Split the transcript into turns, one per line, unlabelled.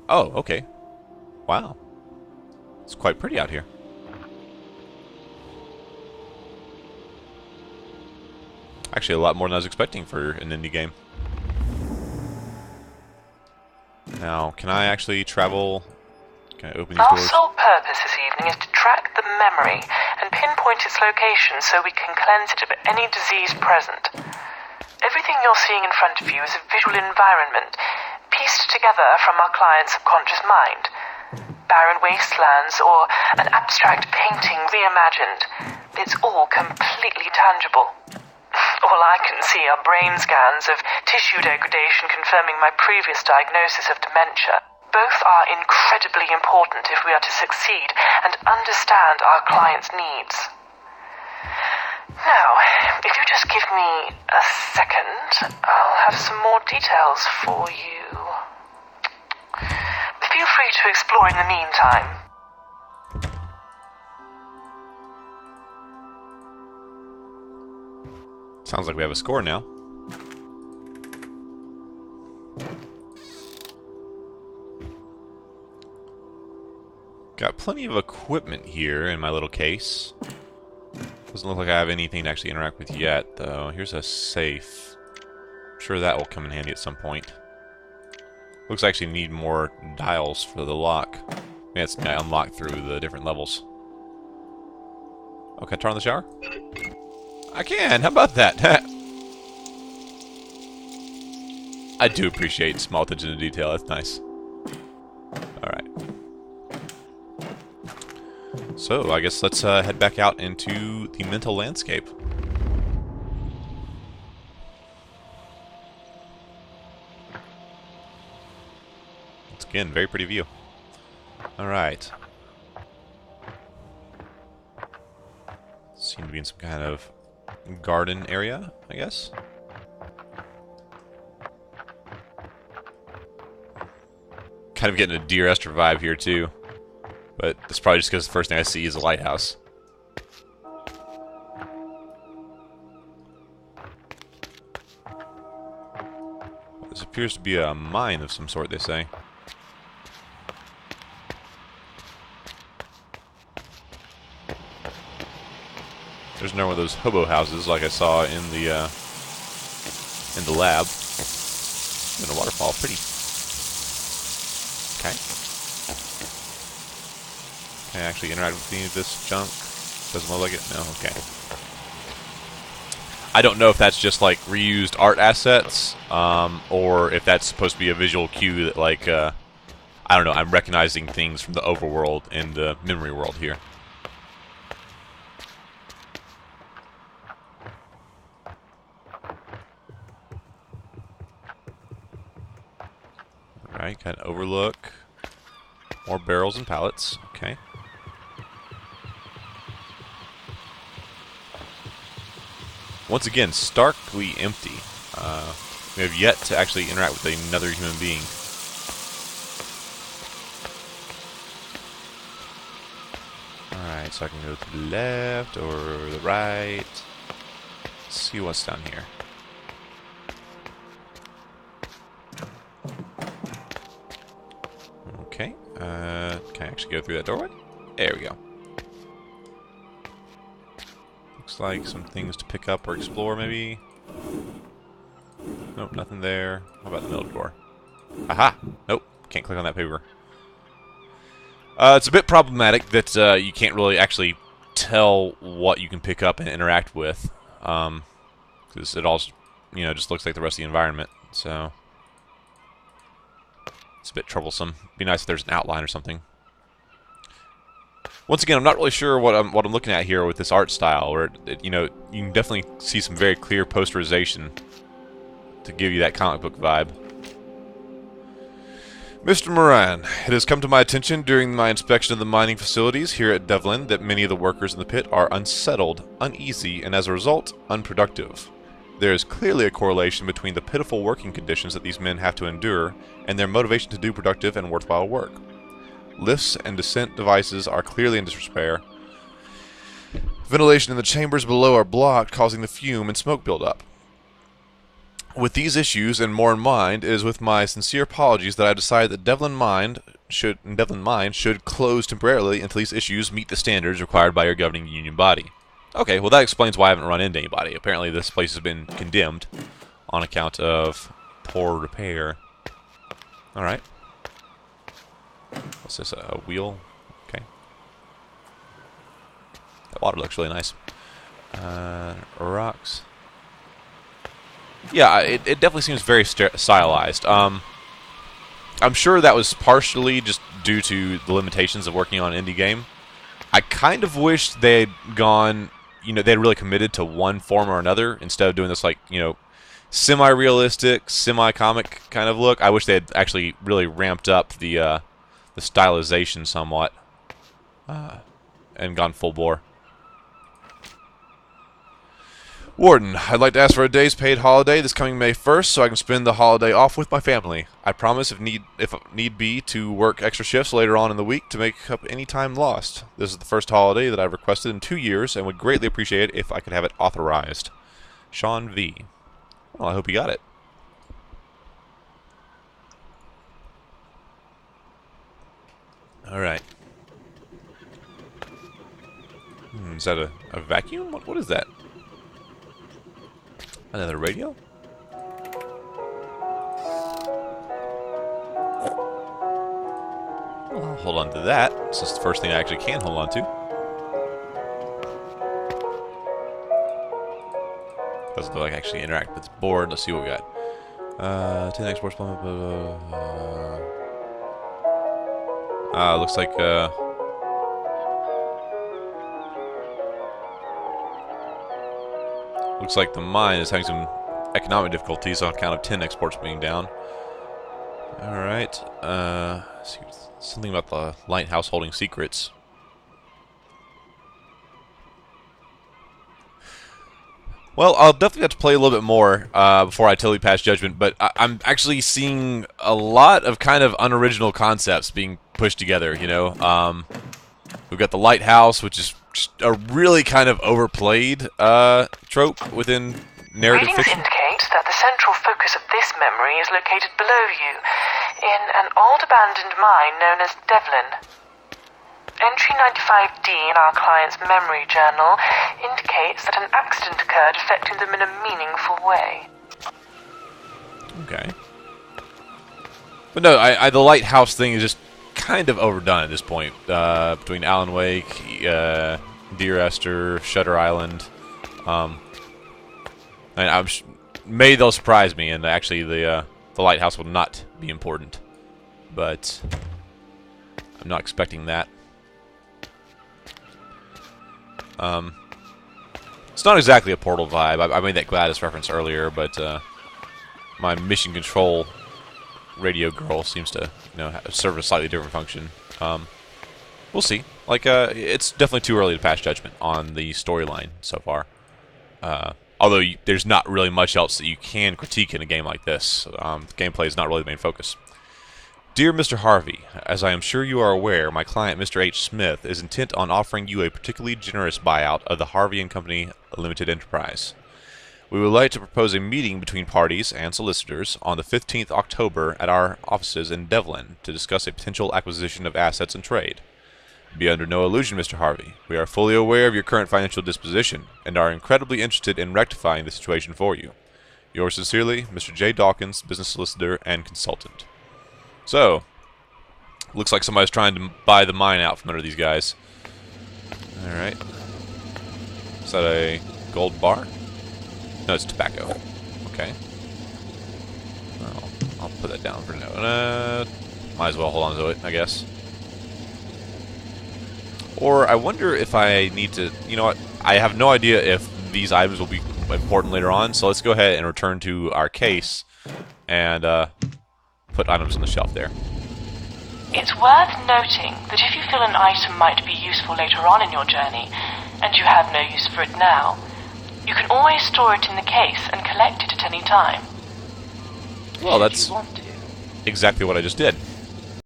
Oh, okay. Wow. It's quite pretty out here. Actually, a lot more than I was expecting for an indie game. Now, can I actually travel? Can I open these
Our
doors?
sole purpose this evening is to track the memory and pinpoint its location so we can cleanse it of any disease present. Everything you're seeing in front of you is a visual environment pieced together from our client's subconscious mind. Barren wastelands or an abstract painting reimagined. It's all completely tangible. All I can see are brain scans of tissue degradation confirming my previous diagnosis of dementia. Both are incredibly important if we are to succeed and understand our client's needs. Now, if you just give me a second, I'll have some more details for you. Feel free to explore in the meantime.
Sounds like we have a score now. Got plenty of equipment here in my little case. Doesn't look like I have anything to actually interact with yet, though. Here's a safe. I'm sure that will come in handy at some point. Looks like I actually need more dials for the lock. Maybe it's unlocked through the different levels. Oh, can I turn on the shower? I can! How about that? I do appreciate small attention to detail. That's nice. Alright. So, I guess let's head back out into the mental landscape. Once again, very pretty view. Alright. Seem to be in some kind of garden area, I guess. Kind of getting a Dear Esther vibe here, too. But that's probably just because the first thing I see is a lighthouse. This appears to be a mine of some sort, they say. There's no one of those hobo houses like I saw in the lab. And a waterfall, pretty. Okay. Can I actually interact with any of this junk? Doesn't look like it? No? Okay. I don't know if that's just like reused art assets, or if that's supposed to be a visual cue that like, I don't know, I'm recognizing things from the overworld and the memory world here. Alright, got an overlook. More barrels and pallets. Okay. Once again, starkly empty. We have yet to actually interact with another human being. Alright, so I can go to the left or the right. Let's see what's down here. Okay. Can I actually go through that doorway? There we go. Looks like some things to pick up or explore, maybe. Nope, nothing there. How about the middle door? Aha! Nope, can't click on that paper. It's a bit problematic that you can't really actually tell what you can pick up and interact with. Because it all, just looks like the rest of the environment. So it's a bit troublesome. Be nice if there's an outline or something. Once again, I'm not really sure what I'm looking at here with this art style. Where you can definitely see some very clear posterization to give you that comic book vibe. Mr. Moran, it has come to my attention during my inspection of the mining facilities here at Devlin that many of the workers in the pit are unsettled, uneasy, and as a result, unproductive. There is clearly a correlation between the pitiful working conditions that these men have to endure and their motivation to do productive and worthwhile work. Lifts and descent devices are clearly in disrepair. Ventilation in the chambers below are blocked, causing the fume and smoke buildup. With these issues and more in mind, it is with my sincere apologies that I decided that Devlin Mine should close temporarily until these issues meet the standards required by your governing union body. Okay, well that explains why I haven't run into anybody. Apparently this place has been condemned on account of poor repair. Alright. What's this, a wheel? Okay. That water looks really nice. Rocks. Yeah, it definitely seems very stylized. I'm sure that was partially just due to the limitations of working on an indie game. I kind of wish they had gone, they'd really committed to one form or another instead of doing this, like, semi-realistic, semi-comic kind of look. I wish they had actually really ramped up the stylization somewhat and gone full bore. Warden, I'd like to ask for a day's paid holiday this coming May 1st so I can spend the holiday off with my family. I promise if need be to work extra shifts later on in the week to make up any time lost. This is the first holiday that I've requested in 2 years and would greatly appreciate it if I could have it authorized. Sean V. Well, I hope you got it. Alright. Is that a vacuum? What is that? Another radio? Well, I'll hold on to that. This is the first thing I actually can hold on to. Doesn't look like I actually interact with this board. Let's see what we got. 10 exports, blah, blah, blah. Looks like, looks like the mine is having some economic difficulties on account of 10 exports being down. Alright. Something about the lighthouse holding secrets. Well, I'll definitely have to play a little bit more before I totally pass judgment, but I'm actually seeing a lot of kind of unoriginal concepts being pushed together, We've got the lighthouse, which is a really kind of overplayed trope within narrative
Readings
fiction.
indicate that the central focus of this memory is located below you, in an old abandoned mine known as Devlin. Entry 95D in our client's memory journal indicates that an accident occurred affecting them in a meaningful way.
Okay. But no, the lighthouse thing is just kind of overdone at this point. Between Alan Wake, Dear Esther, Shutter Island. Maybe they'll surprise me, and actually the lighthouse will not be important. But I'm not expecting that. It's not exactly a Portal vibe. I made that Gladys reference earlier, but my mission control radio girl seems to, serve a slightly different function. We'll see. It's definitely too early to pass judgment on the storyline so far. Although there's not really much else that you can critique in a game like this. The gameplay is not really the main focus. Dear Mr. Harvey, as I am sure you are aware, my client Mr. H. Smith is intent on offering you a particularly generous buyout of the Harvey & Company Limited Enterprise. We would like to propose a meeting between parties and solicitors on the 15th October at our offices in Devlin to discuss a potential acquisition of assets and trade. Be under no illusion, Mr. Harvey. We are fully aware of your current financial disposition and are incredibly interested in rectifying the situation for you. Yours sincerely, Mr. J. Dawkins, business solicitor and consultant. So, looks like somebody's trying to buy the mine out from under these guys. Alright. Is that a gold bar? No, it's tobacco. Okay. Well, I'll put that down for now. Might as well hold on to it, I guess. Or I wonder if I need to... You know what? I have no idea if these items will be important later on, so let's go ahead and return to our case and put items on the shelf there.
It's worth noting that if you feel an item might be useful later on in your journey, and you have no use for it now, you can always store it in the case and collect it at any time.
Well, that's exactly what I just did.